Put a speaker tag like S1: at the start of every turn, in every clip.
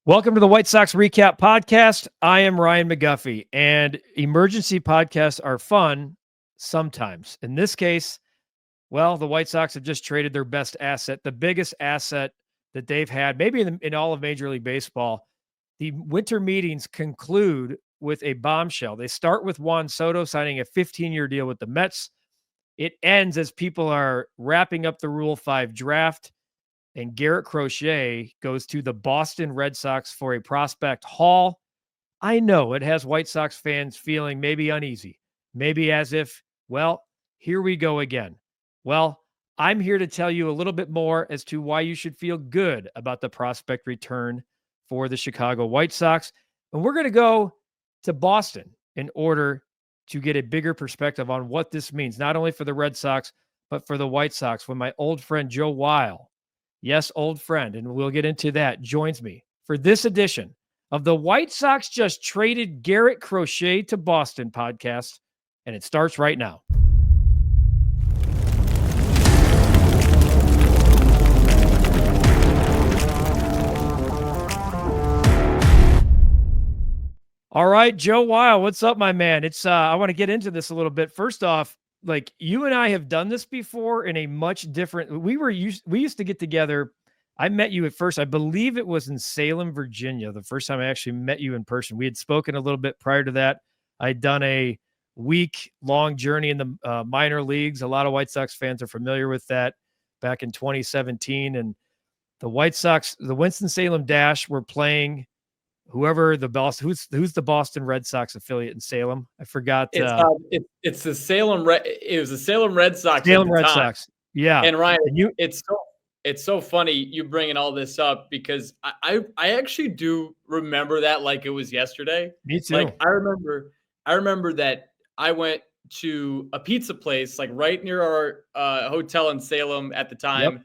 S1: Welcome to the White Sox Recap Podcast. I am Ryan McGuffey, and emergency podcasts are fun sometimes. In this case, well, the White Sox have just traded their best asset, the biggest asset that they've had, maybe in all of Major League Baseball. The winter meetings conclude with a bombshell. They start with Juan Soto signing a 15-year deal with the Mets. It ends as people are wrapping up the Rule 5 draft, and Garrett Crochet goes to the Boston Red Sox for a prospect haul. I know it has White Sox fans feeling maybe uneasy, maybe as if, well, here we go again. Well, I'm here to tell you a little bit more as to why you should feel good about the prospect return for the Chicago White Sox. And we're going to go to Boston in order to get a bigger perspective on what this means, not only for the Red Sox, but for the White Sox, when my old friend Joe Weil, yes, old friend, and we'll get into that, joins me for this edition of the White Sox Just Traded Garrett Crochet to Boston podcast, and it starts right now. All right, Joe Weil, what's up, my man? It's I want to get into this a little bit. First off, like, you and I have done this before in a much different. We used to get together. I met you at first, I believe it was in Salem, Virginia, the first time I actually met you in person. We had spoken a little bit prior to that. I'd done a week-long journey in the minor leagues. A lot of White Sox fans are familiar with that back in 2017. And the White Sox, the Winston-Salem Dash, were playing whoever the Boston, who's the Boston Red Sox affiliate in Salem? I forgot.
S2: It's the Salem Red. It was the Salem Red Sox.
S1: Salem Red Sox. Yeah.
S2: And Ryan, it's so funny you bringing all this up, because I actually do remember that like it was yesterday.
S1: Me too.
S2: Like I remember that I went to a pizza place like right near our hotel in Salem at the time. Yep.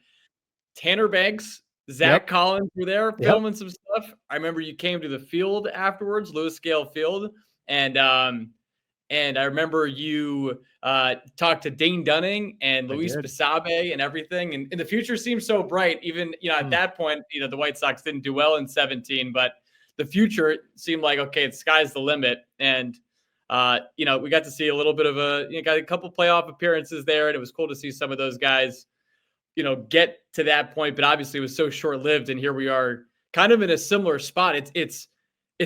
S2: Tanner Banks, Zach Collins were there filming some stuff. I remember you came to the field afterwards, Lewis Gale Field, and I remember you talked to Dane Dunning and Luis Basabe and everything. And the future seems so bright. Even at that point, the White Sox didn't do well in 17, but the future seemed like, okay, the sky's the limit. And we got to see a little bit of got a couple playoff appearances there, and it was cool to see some of those guys get to that point, but obviously it was so short-lived, and here we are kind of in a similar spot. It's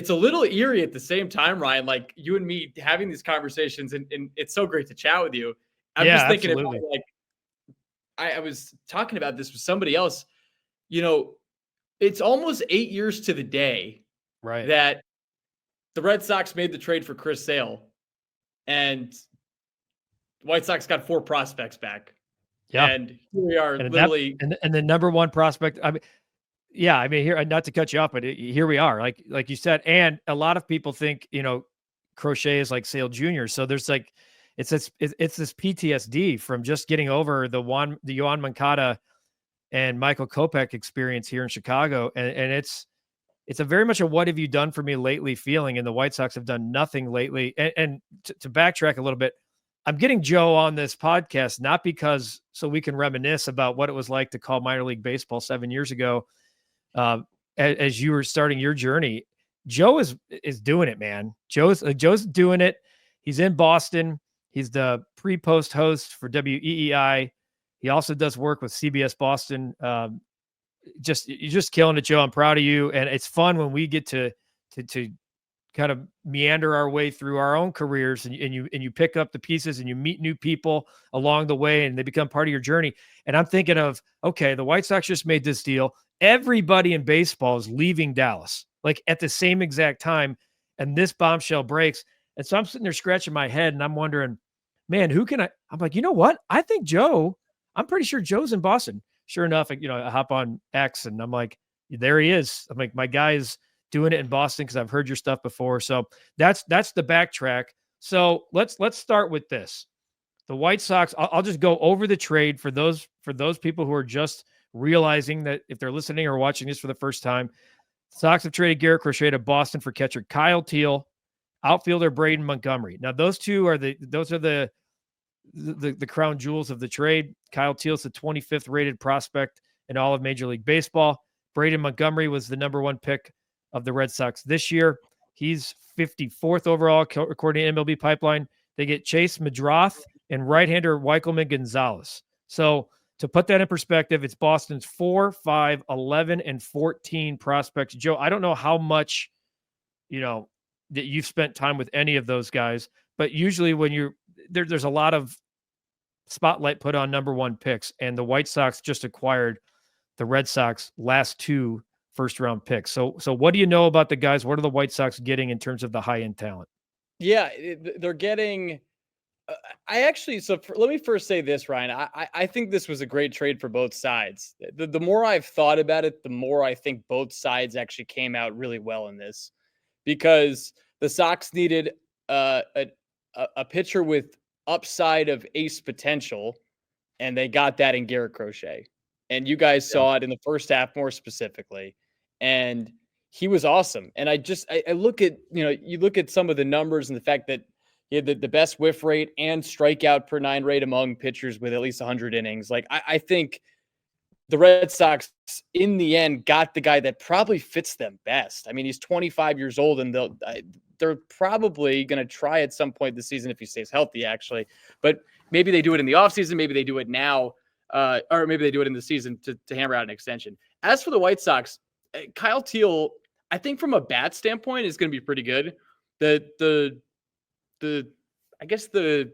S2: a little eerie at the same time, Ryan, like you and me having these conversations, and it's so great to chat with you. I'm just thinking about, like, I was talking about this with somebody else, it's almost 8 years to the day,
S1: right,
S2: that the Red Sox made the trade for Chris Sale, and the White Sox got 4 prospects back.
S1: Yeah.
S2: And here we are, literally.
S1: And the number one prospect. I mean, here, not to cut you off, but here we are, like you said. And a lot of people think, Crochet is like Sale Jr. So there's like, it's this PTSD from just getting over the Yohan Moncada and Michael Kopech experience here in Chicago. And it's a very much a what have you done for me lately feeling. And the White Sox have done nothing lately. And to backtrack a little bit, I'm getting Joe on this podcast, not because so we can reminisce about what it was like to call minor league baseball 7 years ago. As you were starting your journey, Joe is doing it, man. Joe's doing it. He's in Boston. He's the pre-post host for WEEI. He also does work with CBS Boston. You're just killing it, Joe. I'm proud of you. And it's fun when we get to kind of meander our way through our own careers, and you pick up the pieces and you meet new people along the way, and they become part of your journey. And I'm thinking of, okay, the White Sox just made this deal. Everybody in baseball is leaving Dallas, like at the same exact time. And this bombshell breaks. And so I'm sitting there scratching my head, and I'm wondering, man, I'm like, you know what? I'm pretty sure Joe's in Boston. Sure enough, I hop on X and I'm like, there he is. I'm like, my guy is doing it in Boston because I've heard your stuff before. So that's the backtrack. So let's start with this. The White Sox, I'll just go over the trade for those people who are just realizing that if they're listening or watching this for the first time. Sox have traded Garrett Crochet to Boston for catcher Kyle Teal, outfielder Braden Montgomery. Now those two are the crown jewels of the trade. Kyle Teal's the 25th rated prospect in all of Major League Baseball. Braden Montgomery was the number 1 pick of the Red Sox this year. He's 54th overall, according to MLB Pipeline. They get Chase Madroth and right-hander Wikelman Gonzalez. So to put that in perspective, it's Boston's 4, 5, 11, and 14 prospects. Joe, I don't know how much, that you've spent time with any of those guys, but usually when you're there's a lot of spotlight put on number one picks, and the White Sox just acquired the Red Sox last 2 first-round picks. So what do you know about the guys? What are the White Sox getting in terms of the high-end talent?
S2: Yeah, they're getting let me first say this, Ryan. I think this was a great trade for both sides. The more I've thought about it, the more I think both sides actually came out really well in this, because the Sox needed a pitcher with upside of ace potential, and they got that in Garrett Crochet. And you guys saw it in the first half more specifically, and he was awesome. And I look at, you look at some of the numbers and the fact that he had the best whiff rate and strikeout per 9 rate among pitchers with at least 100 innings. Like, I think the Red Sox in the end got the guy that probably fits them best. I mean, he's 25 years old, and they're probably going to try at some point this season if he stays healthy, actually. But maybe they do it in the offseason. Maybe they do it now, or maybe they do it in the season to hammer out an extension. As for the White Sox, Kyle Teel, I think from a bat standpoint, is going to be pretty good. I guess the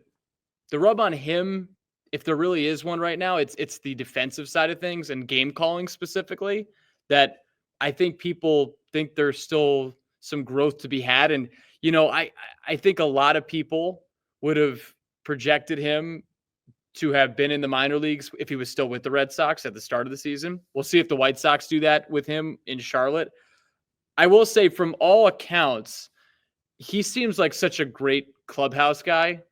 S2: rub on him, if there really is one right now, it's the defensive side of things and game calling specifically, that I think people think there's still some growth to be had. And, I think a lot of people would have projected him to have been in the minor leagues if he was still with the Red Sox at the start of the season. We'll see if the White Sox do that with him in Charlotte. I will say, from all accounts, he seems like such a great clubhouse guy.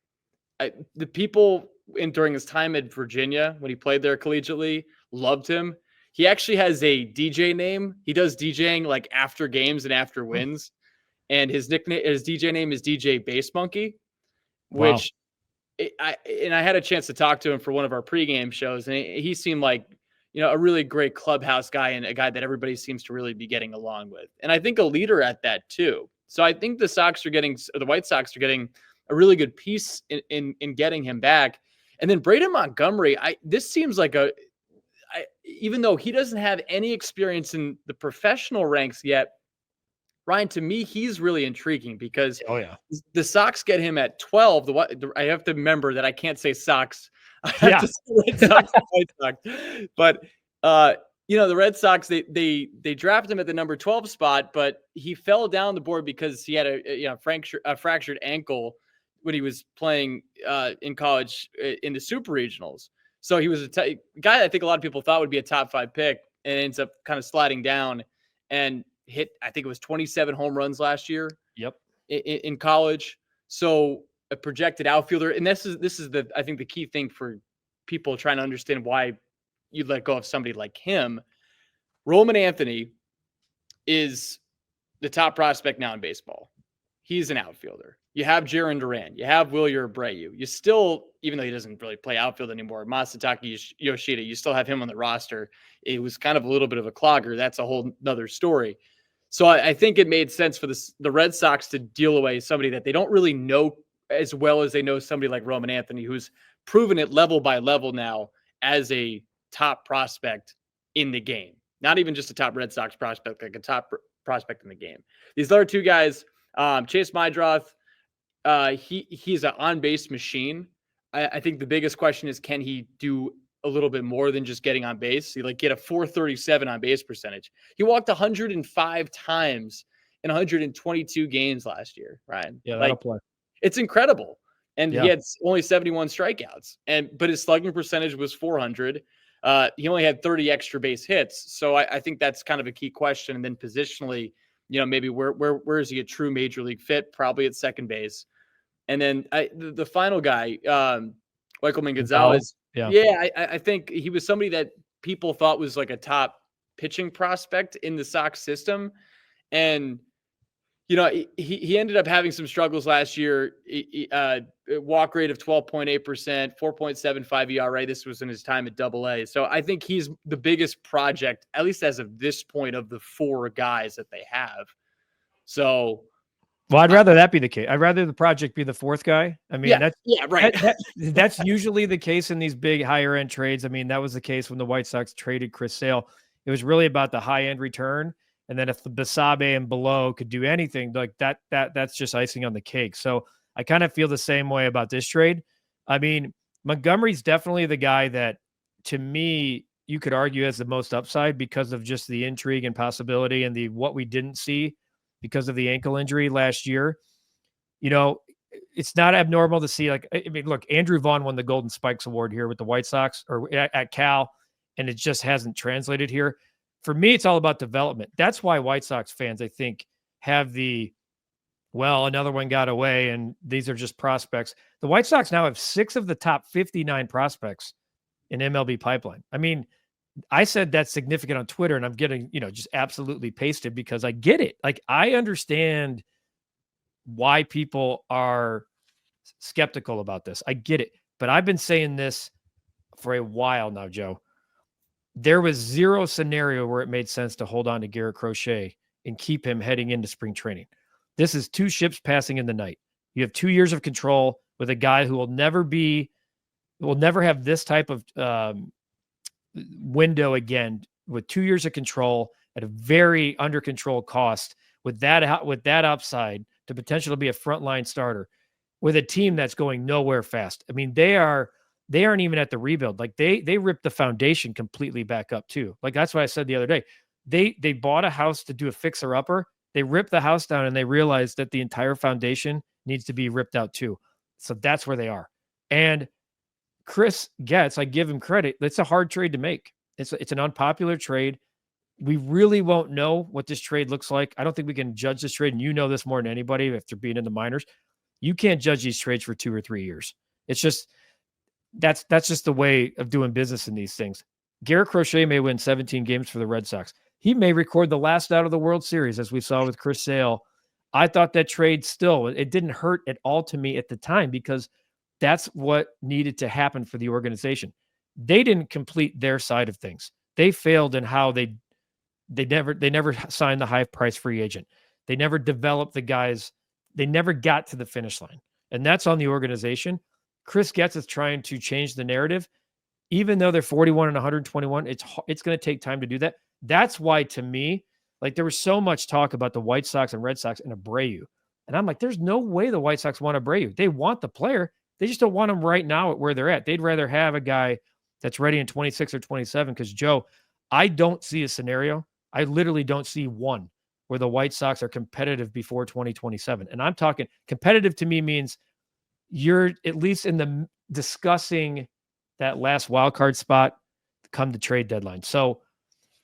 S2: The people during his time at Virginia, when he played there collegiately, loved him. He actually has a DJ name. He does DJing like after games and after wins. And his DJ name is DJ Bass Monkey, which I had a chance to talk to him for one of our pregame shows. And he seemed like, a really great clubhouse guy, and a guy that everybody seems to really be getting along with. And I think a leader at that too. So I think the White Sox are getting a really good piece in getting him back. And then Braden Montgomery, this seems like even though he doesn't have any experience in the professional ranks yet, Ryan, to me, he's really intriguing because the Sox get him at 12. I have to remember that I can't say Sox. I have to say Red Sox and White Sox. But the Red Sox, they drafted him at the number 12 spot, but he fell down the board because he had a fractured ankle when he was playing in college in the Super Regionals. So he was a guy I think a lot of people thought would be a top 5 pick, and ends up kind of sliding down and hit, I think it was 27 home runs last year.
S1: Yep.
S2: In college. So a projected outfielder. And this is I think the key thing for people trying to understand why you let go of somebody like him. Roman Anthony is the top prospect now in baseball. He's an outfielder. You have Jarren Duran. You have Wilyer Abreu. You still, even though he doesn't really play outfield anymore, Masataka Yoshida, you still have him on the roster. It was kind of a little bit of a clogger. That's a whole nother story. So I think it made sense for the Red Sox to deal away somebody that they don't really know as well as they know somebody like Roman Anthony, who's proven it level by level now as a top prospect in the game. Not even just a top Red Sox prospect, like a top prospect in the game. These other 2 guys, Chase Madroth, he's an on-base machine. I think the biggest question is, can he do a little bit more than just getting on base? He get a 437 on base percentage. He walked 105 times in 122 games last year, Ryan.
S1: Yeah, that'll play.
S2: It's incredible. And he had only 71 strikeouts, but his slugging percentage was 400. He only had 30 extra base hits. So I think that's kind of a key question. And then positionally, maybe where is he a true major league fit? Probably at second base. And then the final guy, Wikelman Gonzalez. I think he was somebody that people thought was like a top pitching prospect in the Sox system. And He ended up having some struggles last year. Walk rate of 12.8%, 4.75 ERA. This was in his time at AA. So I think he's the biggest project, at least as of this point, of the 4 guys that they have. So,
S1: well, I'd rather that be the case. I'd rather the project be the 4th guy. I mean,
S2: right.
S1: That's usually the case in these big higher end trades. I mean, that was the case when the White Sox traded Chris Sale. It was really about the high end return. And then if the Basabe and below could do anything like that's just icing on the cake. So I kind of feel the same way about this trade. I mean, Montgomery's definitely the guy that, to me, you could argue has the most upside because of just the intrigue and possibility and the what we didn't see because of the ankle injury last year. It's not abnormal to see, like, I mean, look, Andrew Vaughn won the Golden Spikes Award here with the White Sox or at Cal, and it just hasn't translated here. For me, it's all about development. That's why White Sox fans, I think, have another one got away, and these are just prospects. The White Sox now have 6 of the top 59 prospects in MLB pipeline. I mean, I said that's significant on Twitter, and I'm getting, just absolutely pasted because I get it. Like, I understand why people are skeptical about this. I get it. But I've been saying this for a while now, Joe. There was zero scenario where it made sense to hold on to Garrett Crochet and keep him heading into spring training. This is 2 ships passing in the night. You have 2 years of control with a guy who will never have this type of window again, with 2 years of control at a very under control cost, with that upside to potentially be a frontline starter with a team that's going nowhere fast. I mean, they aren't even at the rebuild. Like they ripped the foundation completely back up too. Like that's what I said the other day. They bought a house to do a fixer upper. They ripped the house down and they realized that the entire foundation needs to be ripped out too. So that's where they are. And Chris Getz, I give him credit. It's a hard trade to make. It's an unpopular trade. We really won't know what this trade looks like. I don't think we can judge this trade. And you know this more than anybody after being in the minors. You can't judge these trades for 2 or 3 years. It's just, that's just the way of doing business in these things. Garrett Crochet may win 17 games for the Red Sox. He may record the last out of the World Series, as we saw with Chris Sale. I thought that trade it didn't hurt at all to me at the time because that's what needed to happen for the organization. They didn't complete their side of things. They failed in how they never signed the high price free agent. They never developed the guys. They never got to the finish line. And that's on the organization. Chris Getz is trying to change the narrative. Even though they're 41 and 121, it's going to take time to do that. That's why, to me, like there was so much talk about the White Sox and Red Sox and Abreu. And I'm like, there's no way the White Sox want Abreu. They want the player. They just don't want him right now at where they're at. They'd rather have a guy that's ready in 26 or 27. Because, Joe, I don't see a scenario. I literally don't see one where the White Sox are competitive before 2027. And I'm talking competitive to me means you're at least in the discussing that last wild card spot come the trade deadline. So,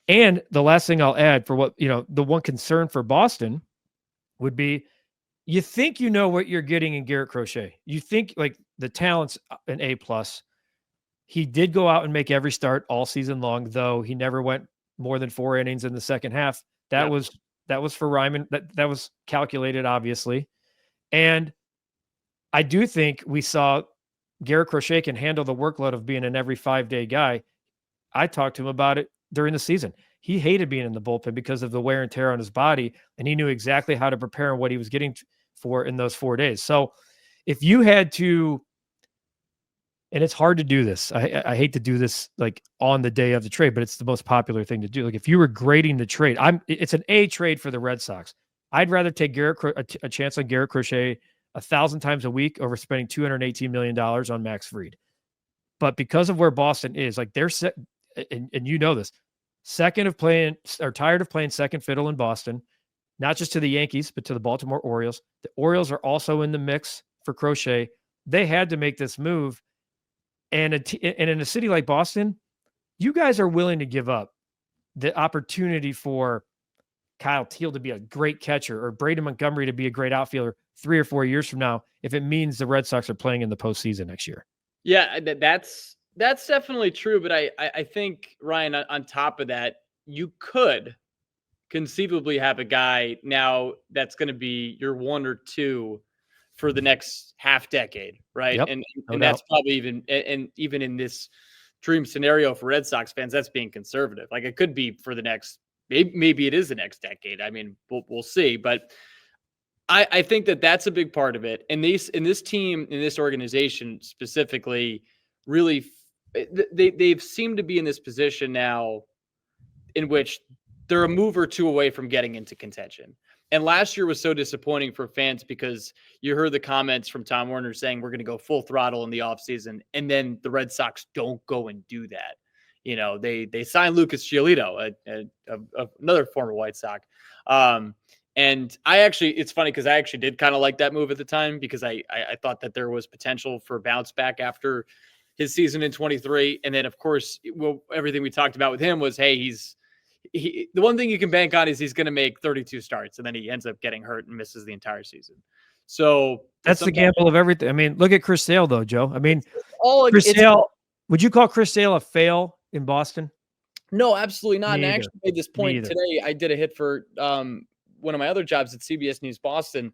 S1: and the last thing I'll add for what, the one concern for Boston would be, you think you know what you're getting in Garrett Crochet. You think like the talent's an A+. He did go out and make every start all season long, though he never went more than 4 innings in the second half. That was for Ryman. That was calculated, obviously. And I do think we saw Garrett Crochet can handle the workload of being an every 5-day guy. I talked to him about it during the season. He hated being in the bullpen because of the wear and tear on his body, and he knew exactly how to prepare and what he was getting for in those 4 days. So if you had to, and it's hard to do this. I hate to do this like on the day of the trade, but it's the most popular thing to do. Like if you were grading the trade, it's an A trade for the Red Sox. I'd rather take a chance on Garrett Crochet 1,000 times a week over spending $218 million on Max Fried. But because of where Boston is, like they're set, and you know this, tired of playing second fiddle in Boston, not just to the Yankees, but to the Baltimore Orioles. The Orioles are also in the mix for Crochet. They had to make this move. And in a city like Boston, you guys are willing to give up the opportunity for Kyle Teal to be a great catcher or Braden Montgomery to be a great outfielder 3 or 4 years from now if it means the Red Sox are playing in the postseason next year.
S2: Yeah, that's definitely true. But I think, Ryan, on top of that, you could conceivably have a guy now that's going to be your 1 or 2 for the next half decade, right?
S1: Yep,
S2: And
S1: no
S2: that's
S1: doubt.
S2: probably even in this dream scenario for Red Sox fans, that's being conservative. Like it could be for the next, maybe it is the next decade. I mean, we'll see, but I think that that's a big part of it. And this team, in this organization specifically, really, they've seemed to be in this position now in which they're a move or two away from getting into contention. And last year was so disappointing for fans because you heard the comments from Tom Werner saying we're going to go full throttle in the offseason, and then the Red Sox don't go and do that. You know, they signed Lucas Giolito, another former White Sox. And it's funny because I actually did kind of like that move at the time because I thought that there was potential for bounce back after his season in 23. And then, of course, everything we talked about with him was, hey, the one thing you can bank on is he's going to make 32 starts, and then he ends up getting hurt and misses the entire season. So
S1: that's the gamble of everything. I mean, look at Chris Sale, though, Joe. I mean, Chris Sale, would you call Chris Sale a fail in Boston?
S2: No, absolutely not. And I actually made this point today. I did a hit for one of my other jobs at CBS News Boston.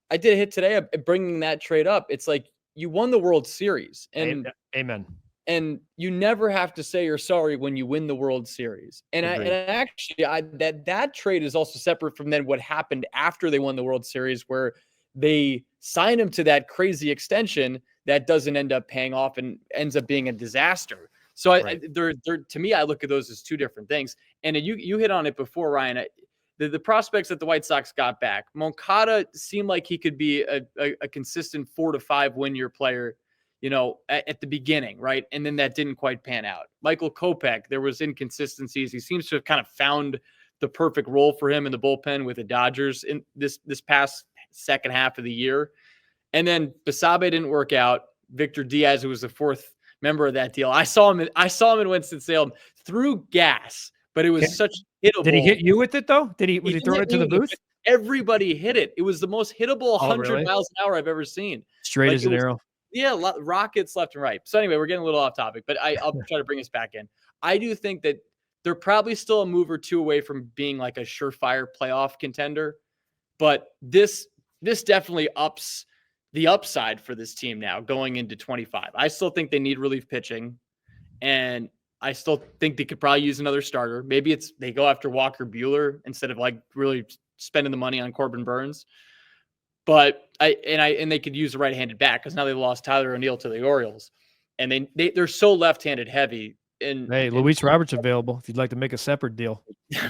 S2: I did a hit today bringing that trade up. It's like you won the World Series. And
S1: amen.
S2: And you never have to say you're sorry when you win the World Series. And that trade is also separate from then what happened after they won the World Series, where they sign him to that crazy extension that doesn't end up paying off and ends up being a disaster. So they're to me, I look at those as two different things. And you hit on it before, Ryan. The prospects that the White Sox got back, Moncada seemed like he could be a consistent 4 to 5 win-year player, you know, at the beginning, right? And then that didn't quite pan out. Michael Kopech, there was inconsistencies. He seems to have kind of found the perfect role for him in the bullpen with the Dodgers in this past second half of the year. And then Basabe didn't work out. Victor Diaz, who was the fourth member of that deal, I saw him in Winston-Salem threw gas, but it was such hittable.
S1: Did he hit you with it though? Was he throwing it to the booth?
S2: Everybody hit it. It was the most hittable 100 miles an hour I've ever seen.
S1: Straight as an arrow.
S2: Yeah, rockets left and right. So anyway, we're getting a little off topic, but I'll try to bring us back in. I do think that they're probably still a move or two away from being like a surefire playoff contender, but this definitely ups the upside for this team now going into 25. I still think they need relief pitching, and I still think they could probably use another starter. Maybe they go after Walker Buehler instead of like really spending the money on Corbin Burns. But they could use a right-handed back because now they lost Tyler O'Neill to the Orioles, and they're so left-handed heavy. And
S1: Luis Roberts available if you'd like to make a separate deal.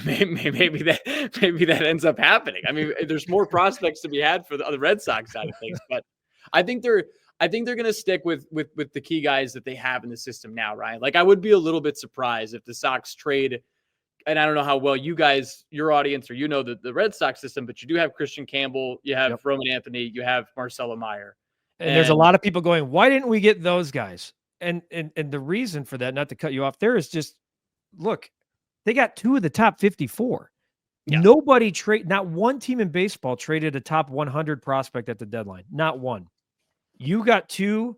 S2: maybe that ends up happening. I mean, there's more prospects to be had for the Red Sox side of things, but I think they're going to stick with the key guys that they have in the system now, Ryan. Like I would be a little bit surprised if the Sox trade. And I don't know how well you guys, your audience, or the Red Sox system, but you do have Christian Campbell, you have Roman Anthony, you have Marcelo Meyer.
S1: And there's a lot of people going, why didn't we get those guys? And the reason for that, not to cut you off there, is just, look, they got 2 of the top 54. Yeah. Not one team in baseball traded a top 100 prospect at the deadline. Not one. You got 2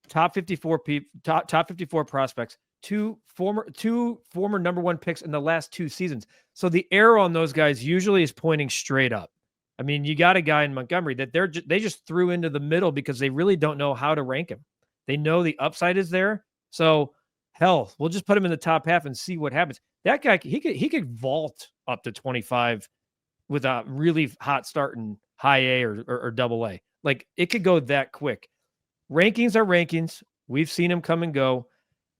S1: top 54 top 54 prospects. Two former number 1 picks in the last 2 seasons. So the arrow on those guys usually is pointing straight up. I mean, you got a guy in Montgomery that they just threw into the middle because they really don't know how to rank him. They know the upside is there. So hell, we'll just put him in the top half and see what happens. That guy, he could vault up to 25 with a really hot start in high A or double A. Like it could go that quick. Rankings are rankings. We've seen them come and go.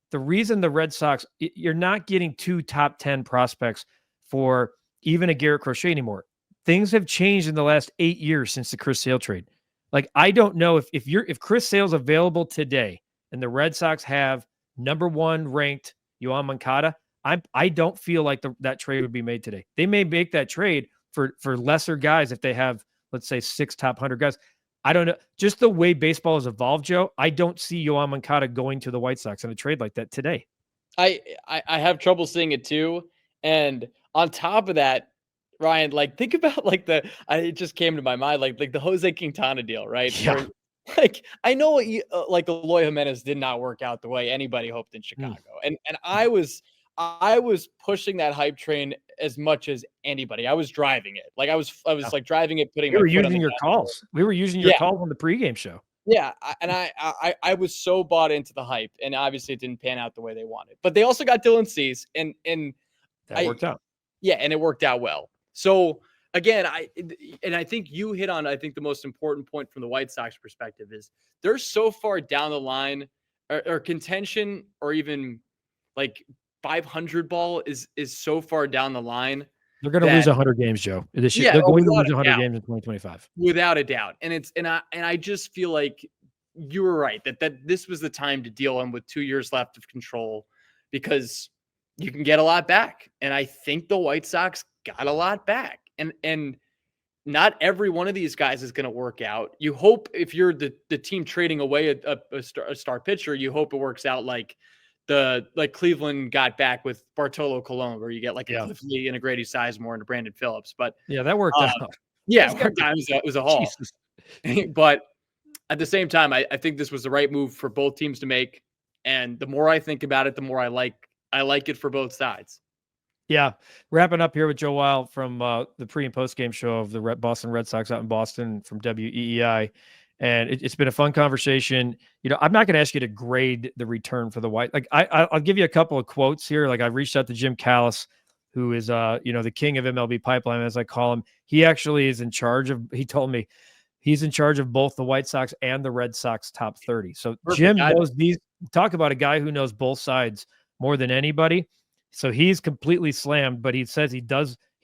S1: The reason the Red Sox, you're not getting 2 top 10 prospects for even a Garrett Crochet anymore. Things have changed in the last 8 years since the Chris Sale trade. Like, I don't know if Chris Sale's available today and the Red Sox have number 1 ranked Yoan Moncada, I don't feel like that trade would be made today. They may make that trade for lesser guys if they have, let's say, 6 top 100 guys. I don't know. Just the way baseball has evolved, Joe, I don't see Yoan Moncada going to the White Sox in a trade like that today.
S2: I have trouble seeing it too. And on top of that, Ryan, like think about like it just came to my mind, like the Jose Quintana deal, right?
S1: Yeah.
S2: Where, like I know like Eloy Jimenez did not work out the way anybody hoped in Chicago. And I I was pushing that hype train as much as anybody. I was driving it. Like I was like driving it, putting
S1: We
S2: my
S1: were
S2: foot on the
S1: using your
S2: gas.
S1: calls. We were using your calls on the pregame show.
S2: Yeah, I was so bought into the hype, and obviously it didn't pan out the way they wanted. But they also got Dylan Cease, and
S1: that worked out.
S2: Yeah, and it worked out well. So again, I think you hit on the most important point from the White Sox perspective is they're so far down the line, or contention, or even like 500 ball is so far down the line.
S1: They're going to lose 100 games, Joe. This year, they're going to lose 100 games in 2025,
S2: without a doubt. And I just feel like you were right that this was the time to deal them with 2 years left of control, because you can get a lot back. And I think the White Sox got a lot back. And not every one of these guys is going to work out. You hope, if you're the team trading away a star pitcher, you hope it works out like Cleveland got back with Bartolo Colon, where you get like a Cliff Lee and a Grady Sizemore and a Brandon Phillips. But
S1: yeah, that worked out.
S2: Yeah, it worked out. It was a haul. But at the same time, I think this was the right move for both teams to make. And the more I think about it, the more I like it for both sides.
S1: Yeah. Wrapping up here with Joe Weil from the pre and post game show of the Boston Red Sox out in Boston from WEEI. And it's been a fun conversation. You know, I'm not going to ask you to grade the return for the White. Like I'll give you a couple of quotes here. Like I reached out to Jim Callis, who is, the king of MLB pipeline, as I call him. He actually is in charge of, he told me he's in charge of both the White Sox and the Red Sox top 30. So perfect. Jim knows these, talk about a guy who knows both sides more than anybody. So he's completely slammed, but he says he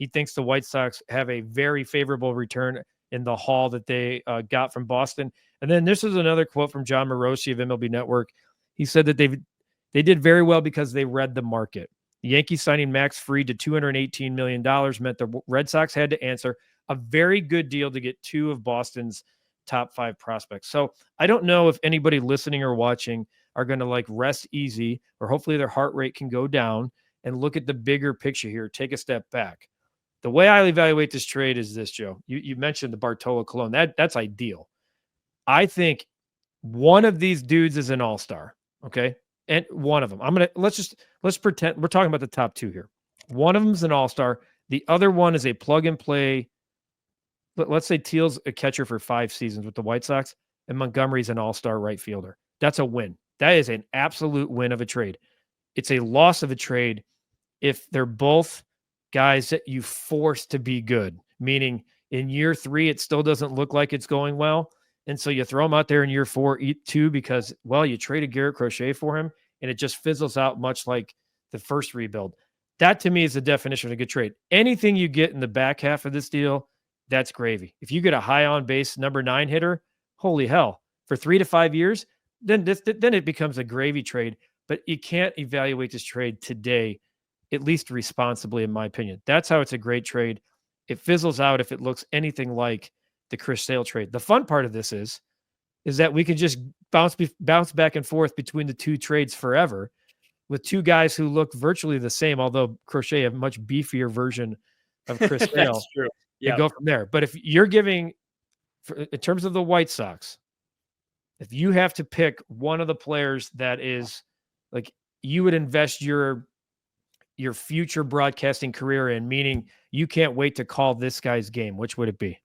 S1: thinks the White Sox have a very favorable return in the haul that they got from Boston. And then this is another quote from John Morosi of MLB Network. He said that they did very well because they read the market. The Yankees signing Max Fried to $218 million meant the Red Sox had to answer a very good deal to get two of Boston's top 5 prospects. So I don't know if anybody listening or watching are going to like rest easy, or hopefully their heart rate can go down and look at the bigger picture here. Take a step back. The way I evaluate this trade is this, Joe. You mentioned the Bartolo Colon. That's ideal. I think one of these dudes is an all-star. Okay. And one of them, let's pretend we're talking about the top 2 here. One of them is an all-star. The other one is a plug and play. Let's say Teal's a catcher for 5 seasons with the White Sox, and Montgomery's an all-star right fielder. That's a win. That is an absolute win of a trade. It's a loss of a trade if they're both guys that you force to be good, meaning in year 3, it still doesn't look like it's going well. And so you throw them out there in year 4, too, because, well, you traded Garrett Crochet for him, and it just fizzles out much like the first rebuild. That, to me, is the definition of a good trade. Anything you get in the back half of this deal, that's gravy. If you get a high on base number 9 hitter, holy hell, for 3 to 5 years, then it becomes a gravy trade. But you can't evaluate this trade today, at least responsibly, in my opinion. That's how it's a great trade. It fizzles out if it looks anything like the Chris Sale trade. The fun part of this is that we can just bounce back and forth between the 2 trades forever with 2 guys who look virtually the same, although Crochet a much beefier version of Chris Sale.
S2: That's true.
S1: Yeah, go from there. But if you're giving, in terms of the White Sox, if you have to pick one of the players that is like you would invest your future broadcasting career in, meaning you can't wait to call this guy's game, which would it be?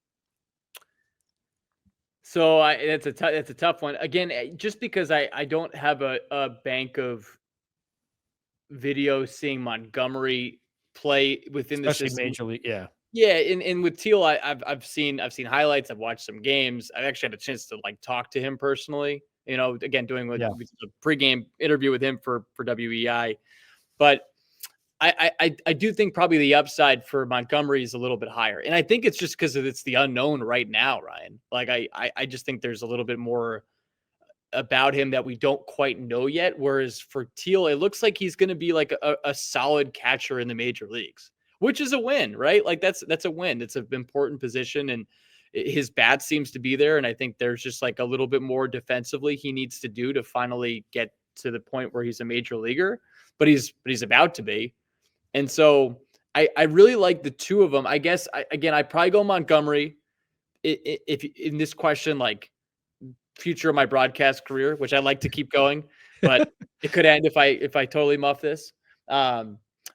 S2: So it's a tough one. Again, just because I don't have a bank of video seeing Montgomery play within the system.
S1: Major league, yeah.
S2: Yeah, and with Teal, I've seen highlights. I've watched some games. I've actually had a chance to like talk to him personally. You know, again, doing a pregame interview with him for WEI. But I do think probably the upside for Montgomery is a little bit higher, and I think it's just because it's the unknown right now, Ryan. Like I just think there's a little bit more about him that we don't quite know yet. Whereas for Teal, it looks like he's going to be like a solid catcher in the major leagues, which is a win, right? Like that's a win. It's an important position, and his bat seems to be there. And I think there's just like a little bit more defensively he needs to do to finally get to the point where he's a major leaguer, but he's about to be. And so I really like the 2 of them. I guess I'd probably go Montgomery if in this question, like future of my broadcast career, which I like to keep going, but it could end if I totally muff this.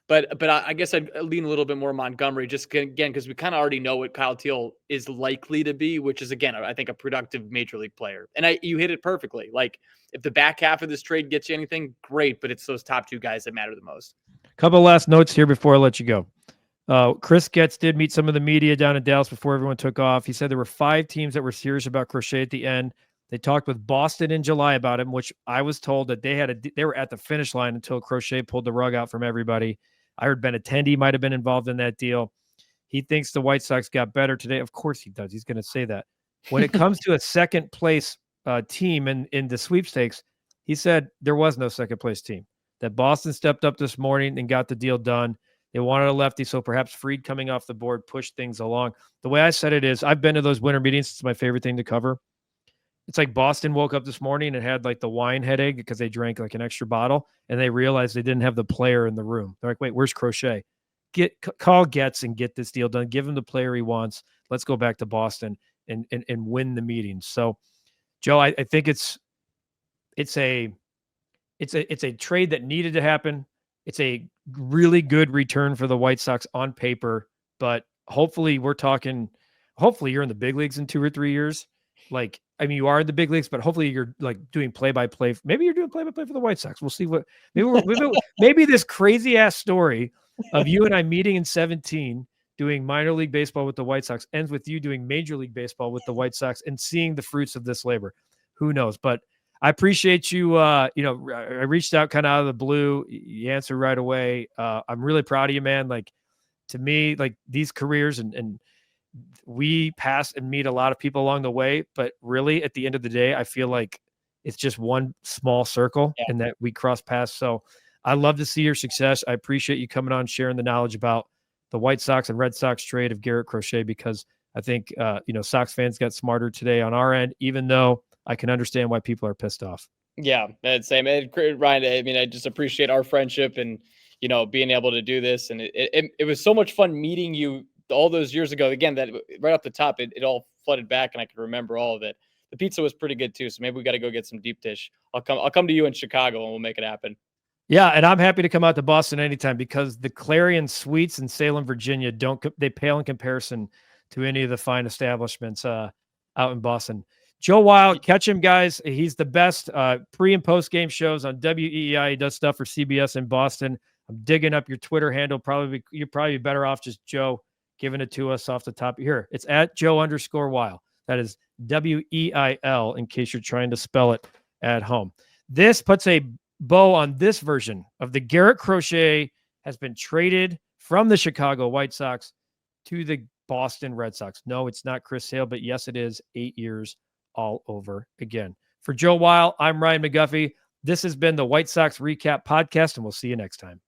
S2: But I guess I'd lean a little bit more Montgomery, just again because we kind of already know what Kyle Teal is likely to be, which is again I think a productive major league player. And you hit it perfectly. Like if the back half of this trade gets you anything, great. But it's those top two guys that matter the most.
S1: Couple last notes here before I let you go. Chris Getz did meet some of the media down in Dallas before everyone took off. He said there were 5 teams that were serious about Crochet at the end. They talked with Boston in July about him, which I was told that they were at the finish line until Crochet pulled the rug out from everybody. I heard Benintendi might have been involved in that deal. He thinks the White Sox got better today. Of course he does. He's going to say that. When it comes to a second place team in the sweepstakes, he said there was no second place team. That Boston stepped up this morning and got the deal done. They wanted a lefty, so perhaps Fried coming off the board pushed things along. The way I said it is, I've been to those winter meetings. It's my favorite thing to cover. It's like Boston woke up this morning and had like the wine headache because they drank like an extra bottle, and they realized they didn't have the player in the room. They're like, wait, where's Crochet? Call Getz and get this deal done. Give him the player he wants. Let's go back to Boston and win the meetings. So, Joe, I think it's a trade that needed to happen. It's a really good return for the White Sox on paper, but hopefully you're in the big leagues in 2 or 3 years. Like, I mean, you are in the big leagues, but hopefully you're like doing play-by-play. Maybe you're doing play-by-play for the White Sox. We'll see maybe this crazy ass story of you and I meeting in 17, doing minor league baseball with the White Sox ends with you doing major league baseball with the White Sox and seeing the fruits of this labor. Who knows? But I appreciate you. I reached out kind of out of the blue. You answered right away. I'm really proud of you, man. Like, to me, like these careers and we pass and meet a lot of people along the way, but really at the end of the day, I feel like it's just one small circle and that we cross paths. So I love to see your success. I appreciate you coming on, sharing the knowledge about the White Sox and Red Sox trade of Garrett Crochet, because I think, Sox fans got smarter today on our end, even though I can understand why people are pissed off.
S2: Yeah, same. Ryan, I mean, I just appreciate our friendship and, being able to do this. And it was so much fun meeting you all those years ago. Again, that right off the top, it all flooded back and I could remember all of it. The pizza was pretty good too. So maybe we got to go get some deep dish. I'll come to you in Chicago and we'll make it happen.
S1: Yeah. And I'm happy to come out to Boston anytime, because the Clarion Suites in Salem, Virginia, they pale in comparison to any of the fine establishments out in Boston. Joe Weil, catch him, guys. He's the best pre and post game shows on WEEI. He does stuff for CBS in Boston. I'm digging up your Twitter handle. You're probably better off just Joe giving it to us off the top here. It's at Joe_Weil. That is WEIL in case you're trying to spell it at home. This puts a bow on this version of the Garrett Crochet has been traded from the Chicago White Sox to the Boston Red Sox. No, it's not Chris Sale, but yes, it is 8 years all over again. For Joe Weil, I'm Ryan McGuffey. This has been the White Sox Recap Podcast, and we'll see you next time.